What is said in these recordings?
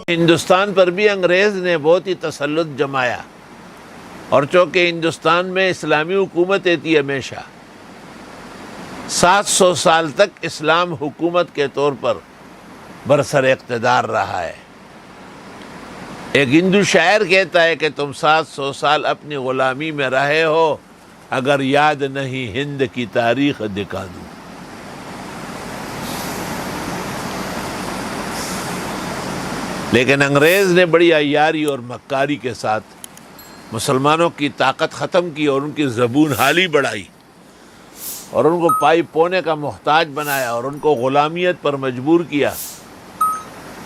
ہندوستان پر بھی انگریز نے بہت ہی تسلط جمایا، اور چونکہ ہندوستان میں اسلامی حکومتیں تھی ہمیشہ، 700 سال تک اسلام حکومت کے طور پر برسر اقتدار رہا ہے۔ ایک ہندو شاعر کہتا ہے کہ تم 700 سال اپنی غلامی میں رہے ہو، اگر یاد نہیں ہند کی تاریخ دکھا دوں۔ لیکن انگریز نے بڑی عیاری اور مکاری کے ساتھ مسلمانوں کی طاقت ختم کی اور ان کی زبون حالی بڑھائی اور ان کو پائی پونے کا محتاج بنایا اور ان کو غلامیت پر مجبور کیا۔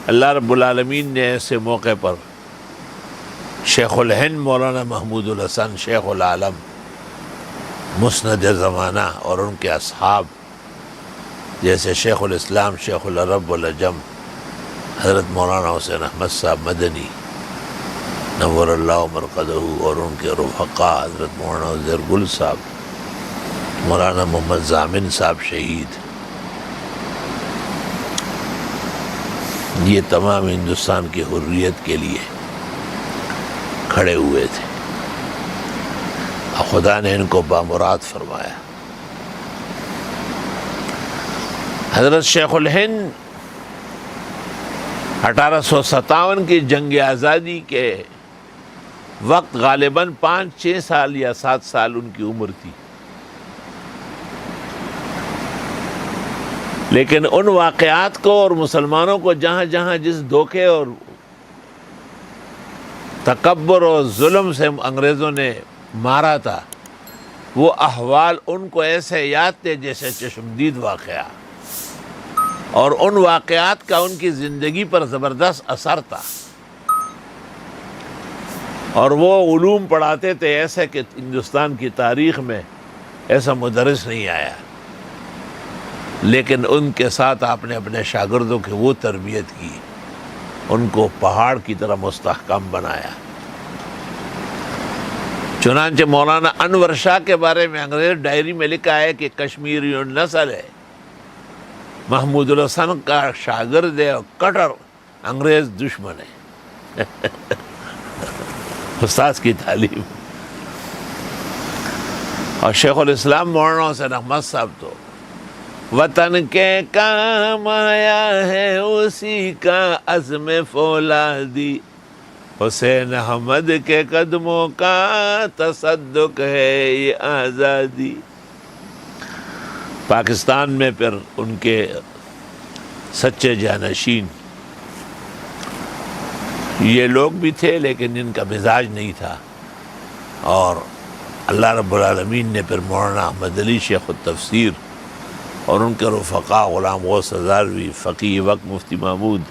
اللہ رب العالمین نے ایسے موقع پر شیخ الہند مولانا محمود الحسن شیخ العالم مسند زمانہ اور ان کے اصحاب جیسے شیخ الاسلام شیخ العرب والعجم حضرت مولانا حسین احمد صاحب مدنی نور اللہ مرقدہ اور ان کے رفقا حضرت مولانا عزیر گل صاحب، مولانا محمد ضامن صاحب شہید، یہ تمام ہندوستان کی حریت کے لیے کھڑے ہوئے تھے، خدا نے ان کو بامراد فرمایا۔ حضرت شیخ الہند 1857 کی جنگ آزادی کے وقت غالباً 5-6 سال یا 7 سال ان کی عمر تھی، لیکن ان واقعات کو اور مسلمانوں کو جہاں جہاں جس دھوکے اور تکبر اور ظلم سے انگریزوں نے مارا تھا، وہ احوال ان کو ایسے یاد تھے جیسے چشمدید واقعہ، اور ان واقعات کا ان کی زندگی پر زبردست اثر تھا، اور وہ علوم پڑھاتے تھے ایسے کہ ہندوستان کی تاریخ میں ایسا مدرس نہیں آیا، لیکن ان کے ساتھ آپ نے اپنے شاگردوں کی وہ تربیت کی، ان کو پہاڑ کی طرح مستحکم بنایا۔ چنانچہ مولانا انور شاہ کے بارے میں انگریز ڈائری میں لکھا ہے کہ کشمیری نسل ہے، محمود الحسن کا شاگرد ہے اور کٹر انگریز دشمن ہے۔ استاذ کی تعلیم۔ اور شیخ الاسلام مولانا حسین احمد صاحب تو وطن کے کام آیا ہے اسی کا عزم فولادی، حسین احمد کے قدموں کا تصدق ہے یہ آزادی۔ پاکستان میں پھر ان کے سچے جانشین یہ لوگ بھی تھے، لیکن ان کا مزاج نہیں تھا، اور اللہ رب العالمین نے پھر مولانا احمد علی شیخ التفسیر اور ان کے رفقا غلام غوث ہزاروی، فقیہ وقت مفتی محمود،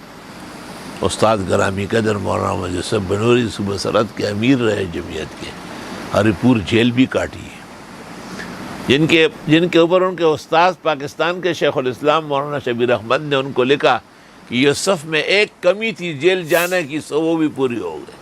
استاد گرامی قدر مولانا محمد یوسف بنوری صوبہ سرحد کے امیر رہے جمعیت کے، ہری پور جیل بھی کاٹی ہے، جن کے اوپر ان کے استاد پاکستان کے شیخ الاسلام مولانا شبیر احمد نے ان کو لکھا کہ یوسف میں ایک کمی تھی جیل جانے کی، سو وہ بھی پوری ہو گئی۔